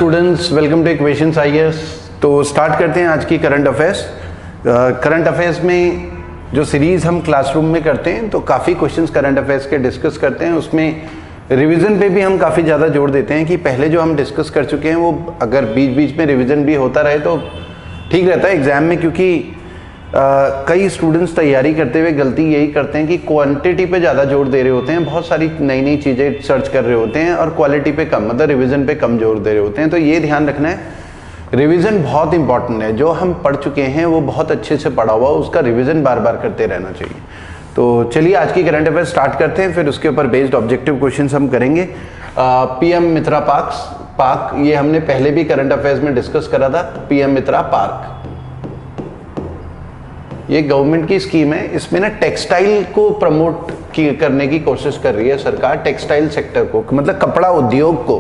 Students, welcome two equations IAS. तो start करते हैं आज की करंट अफेयर्स। करंट अफेयर्स में जो सीरीज़ हम क्लासरूम में करते हैं तो काफ़ी क्वेश्चंस करंट अफेयर्स के डिस्कस करते हैं। उसमें रिवीजन पे भी हम काफ़ी ज़्यादा जोर देते हैं कि पहले जो हम डिस्कस कर चुके हैं वो अगर बीच बीच में रिवीजन भी होता रहे तो ठीक रहता है एग्ज़ाम में, क्योंकि कई स्टूडेंट्स तैयारी करते हुए गलती यही करते हैं कि क्वांटिटी पे ज़्यादा जोर दे रहे होते हैं, बहुत सारी नई नई चीज़ें सर्च कर रहे होते हैं और क्वालिटी पे कम, मतलब रिवीजन पे कम जोर दे रहे होते हैं। तो ये ध्यान रखना है, रिवीजन बहुत इंपॉर्टेंट है। जो हम पढ़ चुके हैं वो बहुत अच्छे से पढ़ा हुआ, उसका रिवीजन बार बार करते रहना चाहिए। तो चलिए आज की करंट अफेयर स्टार्ट करते हैं, फिर उसके ऊपर बेस्ड ऑब्जेक्टिव क्वेश्चन हम करेंगे। पीएम मित्रा पार्क, ये हमने पहले भी करंट अफेयर्स में डिस्कस करा था। पीएम मित्रा पार्क ये गवर्नमेंट की स्कीम है। इसमें ना टेक्सटाइल को प्रमोट करने की कोशिश कर रही है सरकार। टेक्सटाइल सेक्टर को, मतलब कपड़ा उद्योग को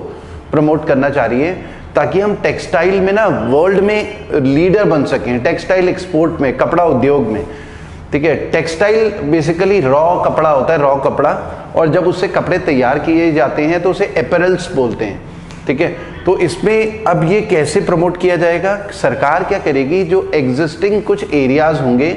प्रमोट करना चाह रही है ताकि हम टेक्सटाइल में ना वर्ल्ड में लीडर बन सकें, टेक्सटाइल एक्सपोर्ट में, कपड़ा उद्योग में। ठीक है, टेक्सटाइल बेसिकली रॉ कपड़ा होता है, रॉ कपड़ा, और जब उससे कपड़े तैयार किए जाते हैं तो उसे एपरल्स बोलते हैं। ठीक है, तो इसमें अब ये कैसे प्रमोट किया जाएगा, सरकार क्या करेगी, जो एग्जिस्टिंग कुछ एरियाज होंगे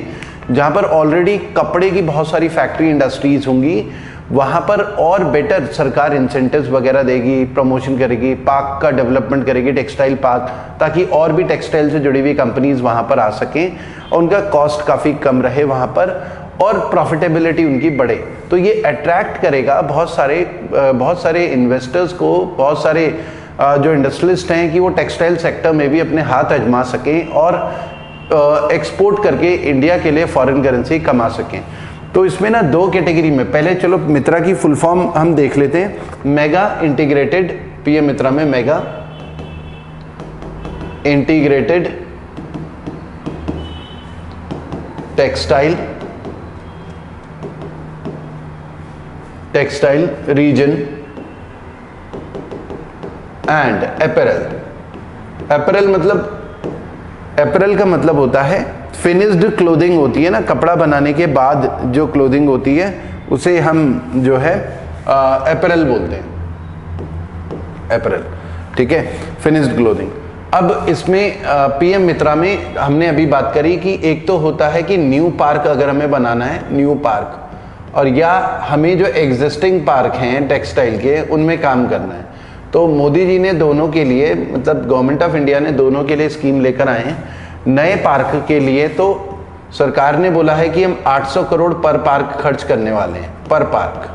जहां पर ऑलरेडी कपड़े की बहुत सारी फैक्ट्री इंडस्ट्रीज होंगी, वहां पर और बेटर सरकार इंसेंटिव्स वगैरह देगी, प्रमोशन करेगी, पार्क का डेवलपमेंट करेगी, टेक्सटाइल पार्क, ताकि और भी टेक्सटाइल से जुड़ी हुई कंपनीज वहां पर आ सकें और उनका कॉस्ट काफ़ी कम रहे वहां पर और प्रॉफिटेबिलिटी उनकी बढ़े। तो ये अट्रैक्ट करेगा बहुत सारे इन्वेस्टर्स को, बहुत सारे जो इंडस्ट्रियलिस्ट हैं कि वो टेक्सटाइल सेक्टर में भी अपने हाथ आजमा सकें और एक्सपोर्ट करके इंडिया के लिए फॉरेन करेंसी कमा सकें। तो इसमें ना दो कैटेगरी में, पहले चलो मित्रा की फुल फॉर्म हम देख लेते हैं। मेगा इंटीग्रेटेड, पीएम मित्रा में mega integrated textile reason and apparel मतलब, अपैरल का मतलब होता है फिनिश्ड क्लोथिंग होती है ना, कपड़ा बनाने के बाद जो क्लोथिंग होती है उसे हम जो है अपैरल बोलते हैं, अपैरल। ठीक है, फिनिश्ड क्लोथिंग। अब इसमें पीएम मित्रा में हमने अभी बात करी कि एक तो होता है कि न्यू पार्क अगर हमें बनाना है, न्यू पार्क, और या हमें जो एग्जिस्टिंग पार्क हैं टेक्सटाइल के उनमें काम करना है। तो मोदी जी ने दोनों के लिए, मतलब गवर्नमेंट ऑफ इंडिया ने दोनों के लिए स्कीम लेकर आए हैं। नए पार्क के लिए तो सरकार ने बोला है कि हम 800 करोड़ पर पार्क खर्च करने वाले हैं, पर पार्क,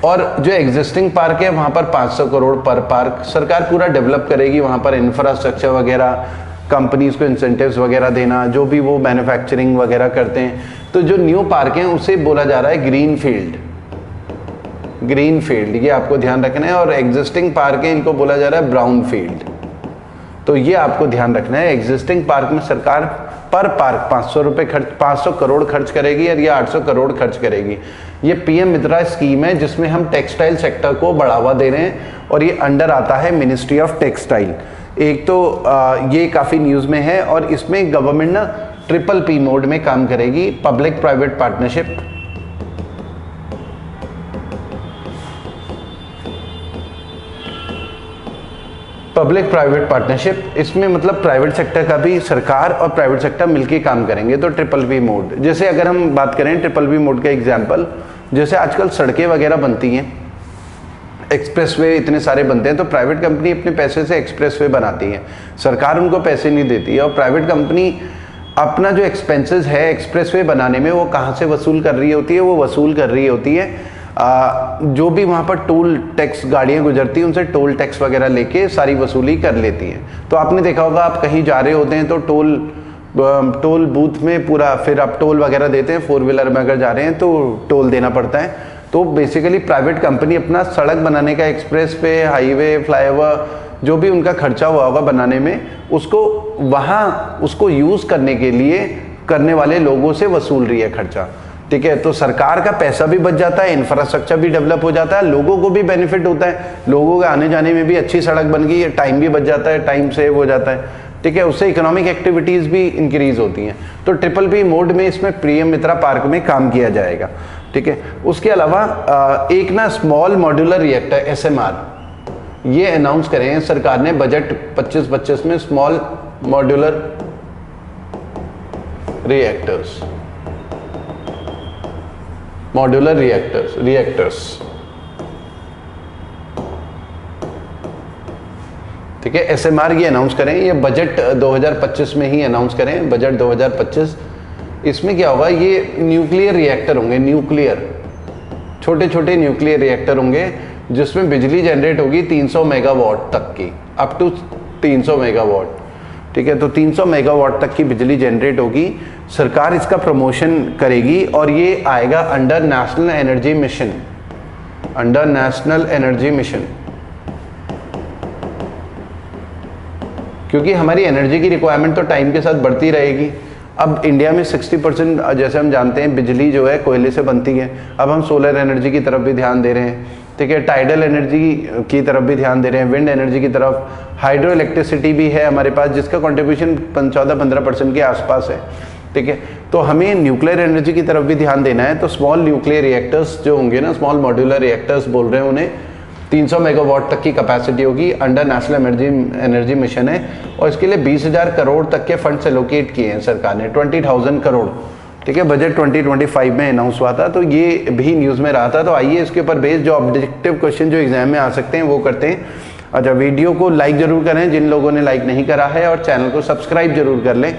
और जो एग्जिस्टिंग पार्क है वहां पर 500 करोड़ पर पार्क। सरकार पूरा डेवलप करेगी, वहां पर इंफ्रास्ट्रक्चर वगैरह, कंपनीज को इंसेंटिव्स वगैरह देना, जो भी वो मैन्युफैक्चरिंग वगैरह करते हैं। तो जो न्यू पार्क हैं उसे बोला जा रहा है ग्रीन फील्ड, ये आपको ध्यान रखना है। और एग्जिस्टिंग पार्क है, इनको बोला जा रहा है ब्राउन फील्ड। तो ये आपको ध्यान रखना है। एग्जिस्टिंग पार्क में सरकार पर पार्क 500 करोड़ खर्च करेगी और ये 800 करोड़ खर्च करेगी। ये पीएम मित्रा स्कीम है जिसमें हम टेक्सटाइल सेक्टर को बढ़ावा दे रहे हैं और ये अंडर आता है मिनिस्ट्री ऑफ टेक्सटाइल। एक तो ये काफ़ी न्यूज़ में है और इसमें गवर्नमेंट ना PPP मोड में काम करेगी, public private partnership. Public private partnership, इसमें मतलब प्राइवेट सेक्टर का भी, सरकार और प्राइवेट सेक्टर मिलके काम करेंगे। तो PPP मोड, जैसे अगर हम बात करें PPP मोड का एग्जांपल, जैसे आजकल सड़कें वगैरह बनती हैं, एक्सप्रेसवे इतने सारे बनते हैं, तो प्राइवेट कंपनी अपने पैसे से एक्सप्रेसवे बनाती है, सरकार उनको पैसे नहीं देती है। और प्राइवेट कंपनी अपना जो एक्सपेंसेस है एक्सप्रेसवे बनाने में वो कहाँ से वसूल कर रही होती है, वो वसूल कर रही होती है जो भी वहाँ पर टोल टैक्स गाड़ियाँ गुजरती हैं उनसे टोल टैक्स वगैरह लेके सारी वसूली कर लेती हैं। तो आपने देखा होगा, आप कहीं जा रहे होते हैं तो टोल बूथ में पूरा, फिर आप टोल वगैरह देते हैं, 4 व्हीलर में अगर जा रहे हैं तो टोल देना पड़ता है। तो बेसिकली प्राइवेट कंपनी अपना सड़क बनाने का, एक्सप्रेस पे, हाईवे, फ्लाईओवर, जो भी उनका खर्चा हुआ होगा बनाने में, उसको यूज़ करने के लिए करने वाले लोगों से वसूल रही है खर्चा। ठीक है, तो सरकार का पैसा भी बच जाता है, इंफ्रास्ट्रक्चर भी डेवलप हो जाता है, लोगों को भी बेनिफिट होता है, लोगों के आने जाने में भी अच्छी सड़क बन गई है, टाइम भी बच जाता है, टाइम सेव हो जाता है। ठीक है, उससे इकोनॉमिक एक्टिविटीज़ भी इंक्रीज होती हैं। तो PPP मोड में इसमें पीएम मित्रा पार्क में काम किया जाएगा। ठीक है, उसके अलावा एक ना स्मॉल मॉड्यूलर रिएक्टर SMR, ये अनाउंस करे हैं सरकार ने बजट 25-25 में, small modular reactors, modular reactors, ठीक है, SMR ये अनाउंस करें, ये बजट 2025 में ही अनाउंस करें, बजट 2025। इसमें क्या होगा, ये न्यूक्लियर रिएक्टर होंगे, न्यूक्लियर, छोटे छोटे न्यूक्लियर रिएक्टर होंगे जिसमें बिजली जनरेट होगी 300 मेगावाट तक की, अप टू 300 मेगावाट, ठीक है। तो 300 मेगावाट तक की बिजली जनरेट होगी, सरकार इसका प्रमोशन करेगी और ये आएगा under national energy mission, under national energy mission, क्योंकि हमारी एनर्जी की रिक्वायरमेंट तो टाइम के साथ बढ़ती रहेगी। अब इंडिया में 60% जैसे हम जानते हैं बिजली जो है कोयले से बनती है, अब हम सोलर एनर्जी की तरफ भी ध्यान दे रहे हैं, ठीक है, टाइडल एनर्जी की तरफ भी ध्यान दे रहे हैं, विंड एनर्जी की तरफ, हाइड्रो इलेक्ट्रिसिटी भी है हमारे पास जिसका कंट्रीब्यूशन 14-15% के आसपास है, ठीक है। तो हमें न्यूक्लियर एनर्जी की तरफ भी ध्यान देना है, तो स्मॉल न्यूक्लियर रिएक्टर्स जो होंगे ना, स्मॉल मॉड्यूलर रिएक्टर्स बोल रहे हैं उन्हें, 300 मेगावाट तक की कैपेसिटी होगी, अंडर नेशनल एनर्जी मिशन है, और इसके लिए 20,000 करोड़ तक के फंड्स एलोकेट किए हैं सरकार ने, 20,000 करोड़, ठीक है, बजट 2025 में अनाउंस हुआ था, तो ये भी न्यूज़ में रहा था। तो आइए इसके ऊपर बेस्ड जो ऑब्जेक्टिव क्वेश्चन जो एग्जाम में आ सकते हैं वो करते हैं। अच्छा, वीडियो को लाइक जरूर करें जिन लोगों ने लाइक नहीं करा है, और चैनल को सब्सक्राइब जरूर कर लें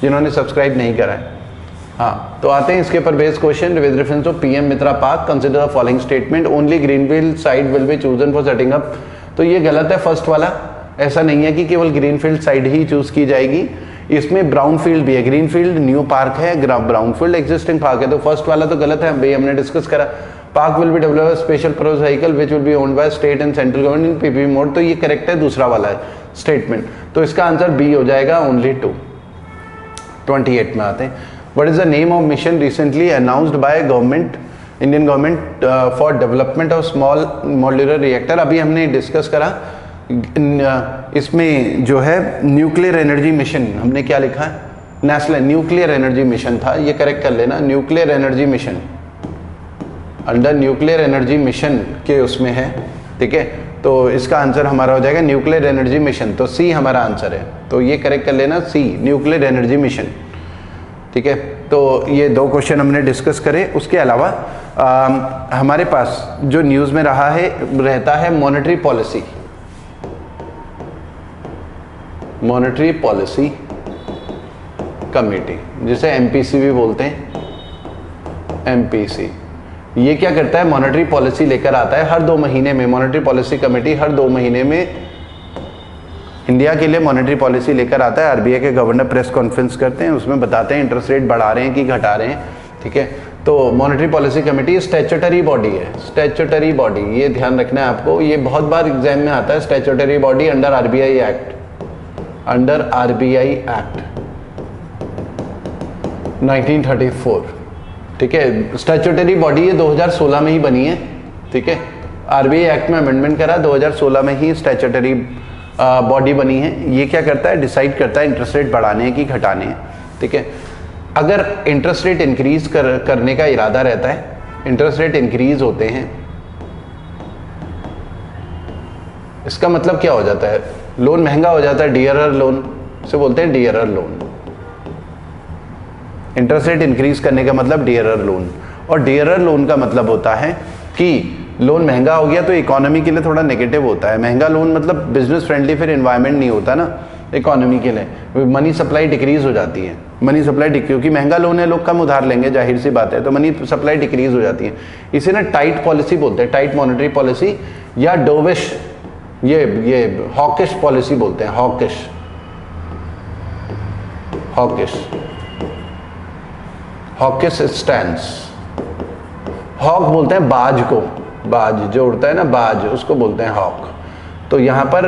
जिन्होंने सब्सक्राइब नहीं करा है। हाँ, तो आते हैं इसके ऊपर based question. With reference to PM Mitra park consider the following statement, only greenfield site will be chosen for setting up. तो ये गलत है फर्स्ट वाला, ऐसा नहीं है कि केवल ग्रीनफील्ड साइट ही चूज की जाएगी, इसमें ब्राउनफील्ड भी है, ग्रीनफील्ड न्यू पार्क है, ब्राउनफील्ड एग्जिस्टिंग पार्क है, तो फर्स्ट वाला तो गलत है भाई, हमने डिस्कस करा। Park will be develop special purpose vehicle which will be owned by state and central government in PPP mode, तो ये करेक्ट है दूसरा वाला है स्टेटमेंट, तो इसका आंसर बी हो जाएगा, ओनली 2। 28 में आते हैं, what is the name of mission recently announced by government, Indian government for development of small modular reactor. अभी हमने डिस्कस करा, इसमें जो है न्यूक्लियर एनर्जी मिशन, हमने क्या लिखा है, नेशनल न्यूक्लियर एनर्जी मिशन था, ये करेक्ट कर लेना, nuclear energy mission, under nuclear energy mission के उसमें है, ठीक है। तो इसका आंसर हमारा हो जाएगा न्यूक्लियर एनर्जी मिशन, तो सी हमारा आंसर है, तो ये करेक्ट कर लेना, सी न्यूक्लियर एनर्जी मिशन, ठीक है। तो ये 2 क्वेश्चन हमने डिस्कस करे। उसके अलावा हमारे पास जो न्यूज़ में रहता है monetary policy, monetary policy committee, जिसे MPC भी बोलते हैं, MPC, ये क्या करता है, मॉनेटरी पॉलिसी लेकर आता है हर 2 महीने में, मॉनेटरी पॉलिसी कमेटी हर 2 महीने में इंडिया के लिए मॉनेटरी पॉलिसी लेकर आता है। RBI के गवर्नर प्रेस कॉन्फ्रेंस करते हैं, उसमें बताते हैं इंटरेस्ट रेट बढ़ा रहे हैं कि घटा रहे हैं, ठीक है। तो monetary policy committee statutory body है, स्टैट्यूटरी बॉडी, ये ध्यान रखना है आपको, ये बहुत बार एग्जाम में आता है, statutory body under RBI act, under RBI act 1934, ठीक है। स्टैट्यूटरी बॉडी ये 2016 में ही बनी है, ठीक है, RBI एक्ट में अमेंडमेंट करा 2016 में ही स्टैट्यूटरी बॉडी बनी है। ये क्या करता है, डिसाइड करता है इंटरेस्ट रेट बढ़ाने की घटाने, ठीक है। अगर इंटरेस्ट रेट इंक्रीज करने का इरादा रहता है, इंटरेस्ट रेट इंक्रीज होते हैं, इसका मतलब क्या हो जाता है, लोन महंगा हो जाता है, डियरर लोन से बोलते हैं, dearer loan, interest rate increase करने का मतलब डियरर लोन, और डियरर लोन का मतलब होता है कि लोन महंगा हो गया तो इकोनॉमी के लिए थोड़ा नेगेटिव होता है, महंगा लोन मतलब बिजनेस फ्रेंडली फिर एनवायरनमेंट नहीं होता ना इकोनॉमी के लिए, मनी सप्लाई डिक्रीज हो जाती है, मनी सप्लाई, क्योंकि महंगा लोन है लोग कम उधार लेंगे, जाहिर सी बात है, तो मनी सप्लाई डिक्रीज हो जाती है, इसे ना टाइट पॉलिसी बोलते हैं, टाइट मॉनेटरी पॉलिसी, या डोविश, ये हॉकिश पॉलिसी बोलते हैं, hawkish, hawkish, hawkish stance, hawk बोलते हैं बाज को, बाज जो उड़ता है ना, बाज, उसको बोलते हैं हॉक। तो यहाँ पर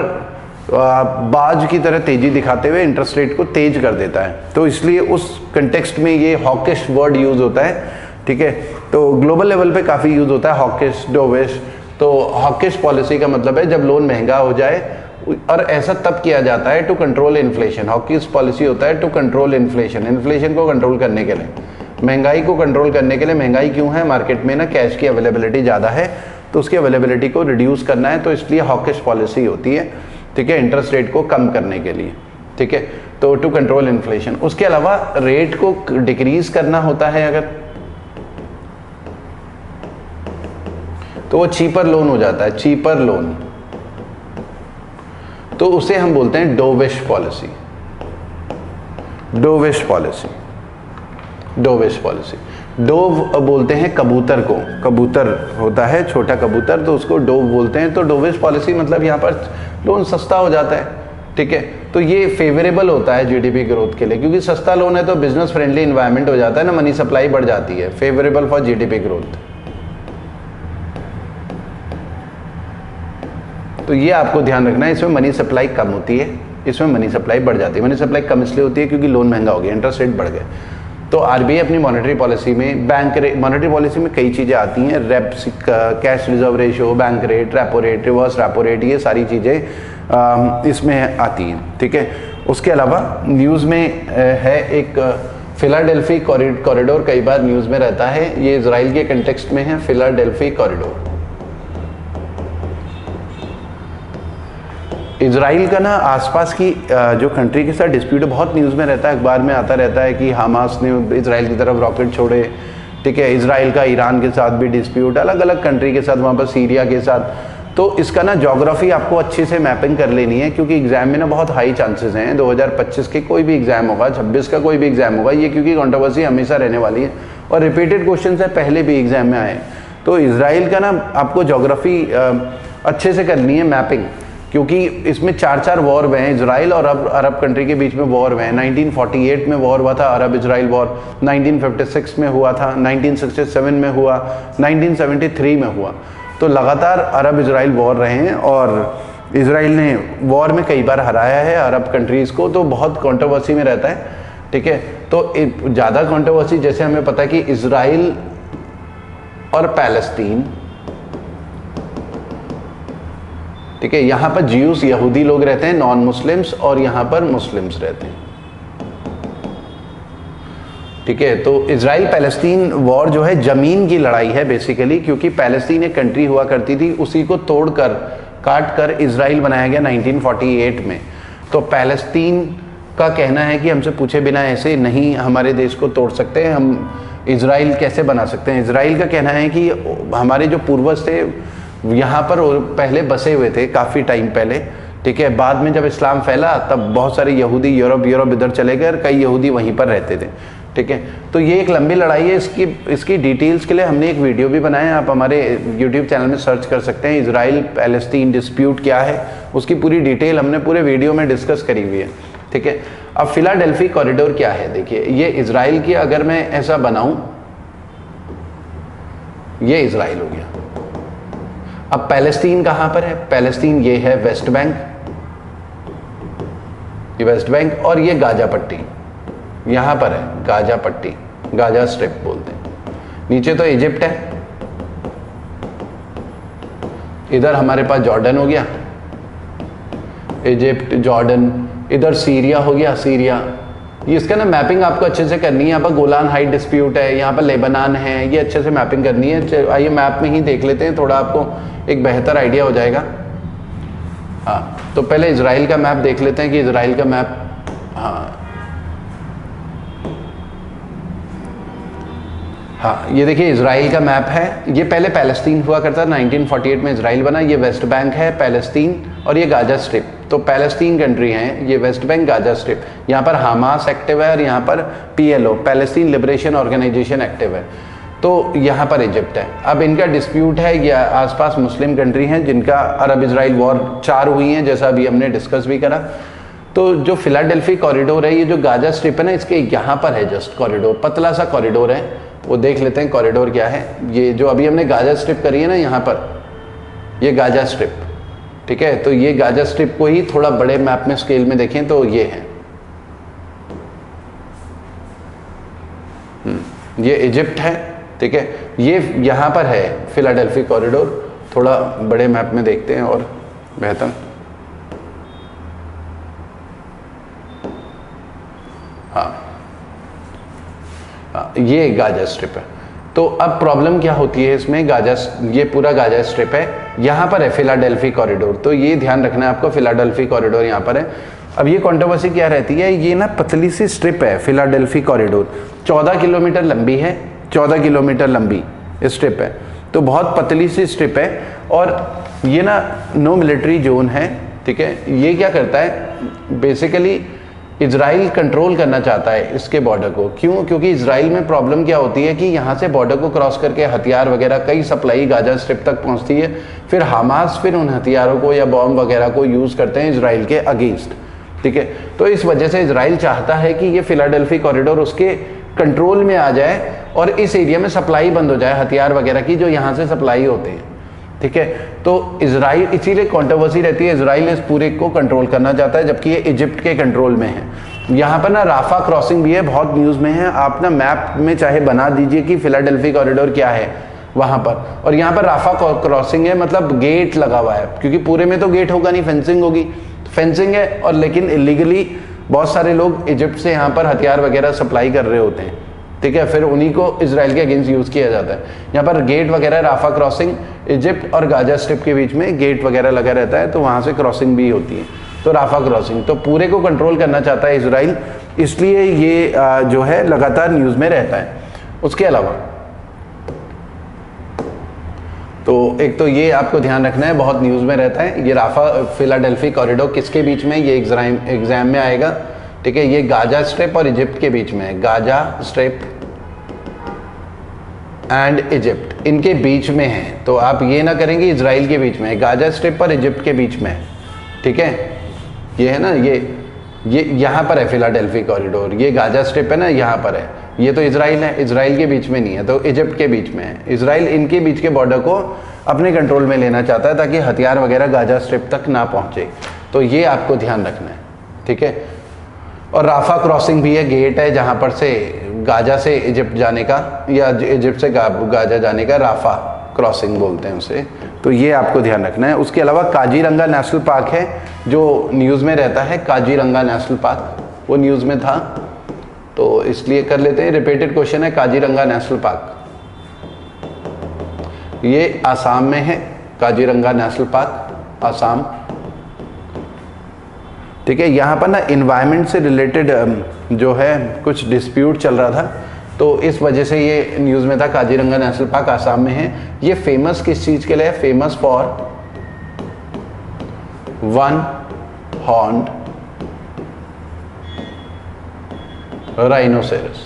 बाज की तरह तेजी दिखाते हुए इंटरेस्ट रेट को तेज कर देता है, तो इसलिए उस कंटेक्स्ट में ये हॉकिश वर्ड यूज होता है, ठीक है। तो ग्लोबल लेवल पे काफ़ी यूज होता है हॉकिश, डोविश। तो हॉकिश पॉलिसी का मतलब है जब लोन महंगा हो जाए, और ऐसा तब किया जाता है to control inflation, hawkish policy होता है टू कंट्रोल इन्फ्लेशन, इन्फ्लेशन को कंट्रोल करने के लिए, महंगाई को कंट्रोल करने के लिए। महंगाई क्यों है, मार्केट में ना कैश की अवेलेबिलिटी ज़्यादा है, तो उसकी अवेलेबिलिटी को रिड्यूस करना है, तो इसलिए हॉकिश पॉलिसी होती है, ठीक है, इंटरेस्ट रेट को कम करने के लिए, ठीक है, तो टू कंट्रोल इन्फ्लेशन। उसके अलावा रेट को डिक्रीज करना होता है अगर, तो वो चीपर लोन हो जाता है, चीपर लोन, तो उसे हम बोलते हैं dovish policy, dovish policy, dovish policy. Dove बोलते हैं कबूतर को, कबूतर होता है छोटा कबूतर, तो उसको डोव बोलते हैं। तो डोविश पॉलिसी मतलब यहाँ पर लोन सस्ता हो जाता है, ठीक है, तो ये फेवरेबल होता है जीडीपी ग्रोथ के लिए, क्योंकि सस्ता लोन है तो बिजनेस फ्रेंडली इन्वायरमेंट हो जाता है ना, मनी सप्लाई बढ़ जाती है, फेवरेबल फॉर जीडीपी ग्रोथ। तो ये आपको ध्यान रखना है, इसमें मनी सप्लाई कम होती है, इसमें मनी सप्लाई बढ़ जाती है। मनी सप्लाई कम इसलिए होती है क्योंकि लोन महंगा हो गया, इंटरेस्ट रेट बढ़ गए। तो आरबीआई अपनी मॉनेटरी पॉलिसी में, बैंक रेट, मॉनेटरी पॉलिसी में कई चीज़ें आती हैं, reps, cash reserve ratio, bank rate, repo rate, reverse repo rate, ये सारी चीज़ें इसमें आती हैं, ठीक है। उसके अलावा न्यूज़ में है एक फिलाडेल्फी कॉरिडोर, कई बार न्यूज़ में रहता है, ये इजराइल के कंटेक्स्ट में है, फिलाडेल्फी कॉरिडोर। इजराइल का ना आसपास की जो कंट्री के साथ डिस्प्यूट बहुत न्यूज़ में रहता है, अखबार में आता रहता है कि हमास ने इजराइल की तरफ रॉकेट छोड़े, ठीक है, इजराइल का ईरान के साथ भी डिस्प्यूट, अलग अलग कंट्री के साथ, वहाँ पर सीरिया के साथ। तो इसका ना ज्योग्राफी आपको अच्छे से मैपिंग कर लेनी है, क्योंकि एग्जाम में ना बहुत हाई चांसेस हैं, 2025 के कोई भी एग्जाम होगा, 26 का कोई भी एग्जाम होगा, ये क्योंकि कंट्रोवर्सी हमेशा रहने वाली है और रिपीटेड क्वेश्चन है, पहले भी एग्जाम में आए। तो इजराइल का ना आपको ज्योग्राफी अच्छे से करनी है मैपिंग, क्योंकि इसमें 4 वॉर हुए हैं, इजराइल और अरब कंट्री के बीच में वॉर हुए हैं। 1948 में वॉर हुआ था, अरब इजराइल वॉर, 1956 में हुआ था, 1967 में हुआ, 1973 में हुआ। तो लगातार अरब इजराइल वॉर रहे हैं और इजराइल ने वॉर में कई बार हराया है अरब कंट्रीज़ को, तो बहुत कंट्रोवर्सी में रहता है, ठीक है। तो ज़्यादा कंट्रोवर्सी जैसे हमें पता है कि इजराइल और पैलेस्टीन, ठीक है, यहाँ पर ज्यूस यहूदी लोग रहते हैं, नॉन मुस्लिम्स, और यहाँ पर मुस्लिम्स रहते हैं, ठीक है। तो इजराइल पैलेस्टीन वॉर जो है ज़मीन की लड़ाई है बेसिकली, क्योंकि पैलेस्टीन एक कंट्री हुआ करती थी, उसी को तोड़कर काट कर इजराइल बनाया गया 1948 में। तो पैलेस्टीन का कहना है कि हमसे पूछे बिना ऐसे नहीं हमारे देश को तोड़ सकते हैं, हम इजराइल कैसे बना सकते हैं। इजराइल का कहना है कि हमारे जो पूर्वज थे यहाँ पर पहले बसे हुए थे काफ़ी टाइम पहले, ठीक है, बाद में जब इस्लाम फैला तब बहुत सारे यहूदी यूरोप इधर चले गए और कई यहूदी वहीं पर रहते थे, ठीक है। तो ये एक लंबी लड़ाई है, इसकी डिटेल्स के लिए हमने एक वीडियो भी बनाया है, आप हमारे यूट्यूब चैनल में सर्च कर सकते हैं, इजराइल पैलेस्टीन डिस्प्यूट क्या है, उसकी पूरी डिटेल हमने पूरे वीडियो में डिस्कस करी हुई है, ठीक है। अब फिलाडेल्फी कॉरिडोर क्या है, देखिए, ये इजराइल की, अगर मैं ऐसा बनाऊं, ये इजराइल हो गया। अब पैलेस्टीन कहां पर है, पैलेस्टीन ये है वेस्ट बैंक, ये वेस्ट बैंक, और ये गाजा पट्टी यहां पर है, गाजा पट्टी, गाजा स्ट्रिप बोलते हैं। नीचे तो इजिप्ट है, इधर हमारे पास जॉर्डन हो गया, इजिप्ट, जॉर्डन, इधर सीरिया हो गया, सीरिया। ये इसका ना मैपिंग आपको अच्छे से करनी है। यहाँ पर गोलान हाइट डिस्प्यूट है, यहाँ पर लेबनान है, ये अच्छे से मैपिंग करनी है। आइए मैप में ही देख लेते हैं, थोड़ा आपको एक बेहतर आइडिया हो जाएगा। हाँ, तो पहले इजराइल का मैप देख लेते हैं कि इजराइल का मैप, हाँ ये देखिए इजराइल का मैप है। ये पहले पैलेस्टीन हुआ करता, 1948 में इजराइल बना। ये वेस्ट बैंक है, पैलेस्टीन, और ये गाजा स्ट्रिप। तो पैलेस्टीन कंट्री है, ये वेस्ट बैंक, गाजा स्ट्रिप। यहाँ पर हमास एक्टिव है और यहाँ पर PLO, Palestine Liberation Organization active है। तो यहाँ पर इजिप्ट है। अब इनका डिस्प्यूट है, या आसपास मुस्लिम कंट्री हैं जिनका अरब इजराइल वॉर 4 हुई हैं, जैसा अभी हमने डिस्कस भी करा। तो जो फिलाडेल्फी कॉरिडोर है, ये जो गाजा स्ट्रिप है ना, इसके यहाँ पर है जस्ट कॉरिडोर, पतला सा कॉरिडोर है, वो देख लेते हैं कॉरिडोर क्या है। ये जो अभी हमने गाजा स्ट्रिप करी है ना, यहाँ पर ये गाजा स्ट्रिप, ठीक है। तो ये गाजा स्ट्रिप को ही थोड़ा बड़े मैप में स्केल में देखें तो ये है, ये इजिप्ट है, ठीक है। ये यहाँ पर है फिलाडेल्फी कॉरिडोर, थोड़ा बड़े मैप में देखते हैं और बेहतर। हाँ, ये गाजा स्ट्रिप है, तो अब प्रॉब्लम क्या होती है इसमें, गाजा, ये पूरा गाजा स्ट्रिप है, यहाँ पर है फिलाडेल्फी कॉरिडोर, तो ये ध्यान रखना है आपको, फिलाडेल्फी कॉरिडोर यहाँ पर है। अब ये कंट्रोवर्सी क्या रहती है, ये ना पतली सी स्ट्रिप है फिलाडेल्फी कॉरिडोर, 14 किलोमीटर लंबी है, 14 किलोमीटर लंबी स्ट्रिप है, तो बहुत पतली सी स्ट्रिप है, और ये ना नो मिलिट्री जोन है, ठीक है। ये क्या करता है, बेसिकली इजराइल कंट्रोल करना चाहता है इसके बॉर्डर को, क्यों, क्योंकि इजराइल में प्रॉब्लम क्या होती है कि यहाँ से बॉर्डर को क्रॉस करके हथियार वगैरह कई सप्लाई गाजा स्ट्रिप तक पहुँचती है, फिर हमास फिर उन हथियारों को या बॉम्ब वगैरह को यूज़ करते हैं इजराइल के अगेंस्ट, ठीक है। तो इस वजह से इजराइल चाहता है कि ये फिलाडेल्फी कॉरिडोर उसके कंट्रोल में आ जाए और इस एरिया में सप्लाई बंद हो जाए हथियार वगैरह की जो यहाँ से सप्लाई होते हैं, ठीक है। तो इजराइल, इसीलिए कंट्रोवर्सी रहती है, इजराइल इस पूरे को कंट्रोल करना चाहता है जबकि ये इजिप्ट के कंट्रोल में है। यहाँ पर ना राफा क्रॉसिंग भी है, बहुत न्यूज़ में है, आप ना मैप में चाहे बना दीजिए कि फिलाडेल्फी कॉरिडोर क्या है वहाँ पर, और यहाँ पर राफा क्रॉसिंग है, मतलब गेट लगा हुआ है, क्योंकि पूरे में तो गेट होगा नहीं, फेंसिंग होगी, फेंसिंग है, और लेकिन इलीगली बहुत सारे लोग इजिप्ट से यहाँ पर हथियार वगैरह सप्लाई कर रहे होते हैं, ठीक है, फिर उन्हीं को इजराइल के अगेंस्ट यूज़ किया जाता है। यहाँ पर गेट वगैरह, राफा क्रॉसिंग, इजिप्ट और गाजा स्ट्रिप के बीच में गेट वगैरह लगा रहता है, तो वहाँ से क्रॉसिंग भी होती है, तो राफा क्रॉसिंग, तो पूरे को कंट्रोल करना चाहता है इजराइल, इसलिए ये जो है लगातार न्यूज़ में रहता है। उसके अलावा तो एक तो ये आपको ध्यान रखना है, बहुत न्यूज़ में रहता है, ये राफा फिलाडेल्फी कॉरिडोर किसके बीच में, ये एग्जाम में आएगा, ठीक है। ये गाजा स्ट्रिप और इजिप्ट के बीच में है, गाजा स्ट्रिप एंड इजिप्ट, इनके बीच में है, तो आप ये ना करेंगे इजराइल के बीच में है, गाजा स्ट्रिप और इजिप्ट के बीच में है, ठीक है। ये है ना, ये यहाँ पर है फिलाडेल्फी कॉरिडोर, ये गाजा स्ट्रिप है ना, यहाँ पर है, ये तो इजराइल है, इजराइल के बीच में नहीं है, तो इजिप्ट के बीच में है। इजराइल इनके बीच के बॉर्डर को अपने कंट्रोल में लेना चाहता है ताकि हथियार वगैरह गाजा स्ट्रिप तक ना पहुँचे, तो ये आपको ध्यान रखना है, ठीक है। और राफा क्रॉसिंग भी है, गेट है जहाँ पर से गाजा से इजिप्ट जाने का या इजिप्ट से गाजा जाने का राफा क्रॉसिंग बोलते हैं उसे, तो ये आपको ध्यान रखना है। उसके अलावा काजीरंगा नेशनल पार्क है जो न्यूज़ में रहता है, काजीरंगा नेशनल पार्क वो न्यूज़ में था, तो इसलिए कर लेते हैं, रिपीटेड क्वेश्चन है। काजीरंगा नेशनल पार्क ये आसाम में है, काजीरंगा नेशनल पार्क आसाम, ठीक है। यहाँ पर ना इन्वायरमेंट से रिलेटेड जो है कुछ डिस्प्यूट चल रहा था, तो इस वजह से ये न्यूज़ में था। काजीरंगा नेशनल पार्क आसाम में है, ये फेमस किस चीज़ के लिए है, famous for one horned rhinoceros,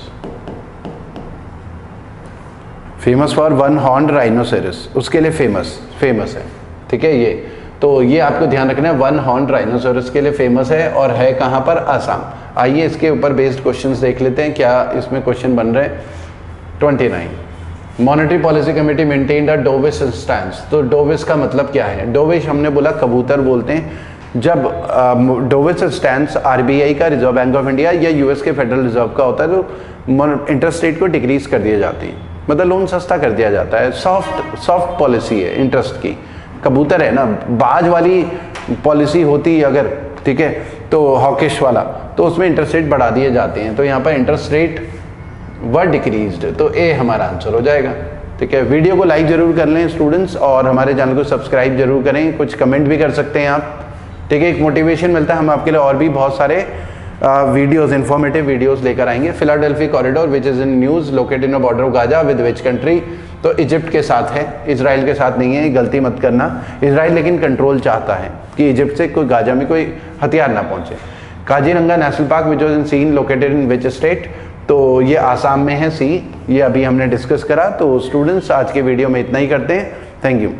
famous for one horned rhinoceros, उसके लिए फेमस है, ठीक है। ये तो ये आपको ध्यान रखना है, वन हॉर्न राइनोसोरस के लिए फेमस है और है कहाँ पर, आसाम। आइए इसके ऊपर बेस्ड क्वेश्चंस देख लेते हैं, क्या इसमें क्वेश्चन बन रहे हैं। 29 monetary policy committee maintained a dovish stance, तो डोविश का मतलब क्या है, डोविश हमने बोला कबूतर बोलते हैं। जब डोविश स्टैंस आरबीआई का, रिजर्व बैंक ऑफ इंडिया या यूएस के फेडरल रिजर्व का होता है, तो इंटरेस्ट रेट को डिक्रीज कर दिए जाते हैं, मतलब लोन सस्ता कर दिया जाता है, सॉफ्ट पॉलिसी है इंटरेस्ट की। कबूतर है ना, बाज वाली पॉलिसी होती अगर, ठीक है, तो हॉकिश वाला, तो उसमें इंटरेस्ट रेट बढ़ा दिए जाते हैं, तो यहाँ पर इंटरेस्ट रेट वर डिक्रीज्ड, तो ए हमारा आंसर हो जाएगा, ठीक है। वीडियो को लाइक जरूर कर लें स्टूडेंट्स, और हमारे चैनल को सब्सक्राइब जरूर करें, कुछ कमेंट भी कर सकते हैं आप, ठीक है। एक मोटिवेशन मिलता है, हम आपके लिए और भी बहुत सारे वीडियोस, इंफॉर्मेटिव वीडियोस लेकर आएंगे। Philadelphi corridor which is in news located in border of Gaza with which country, तो इजिप्ट के साथ है, इजराइल के साथ नहीं है, गलती मत करना। इजराइल लेकिन कंट्रोल चाहता है कि इजिप्ट से कोई गाजा में कोई हथियार ना पहुंचे। Kaziranga national park which was in seen located in which state, तो ये आसाम में है, सी, ये अभी हमने डिस्कस करा। तो स्टूडेंट्स आज के वीडियो में इतना ही करते हैं, थैंक यू।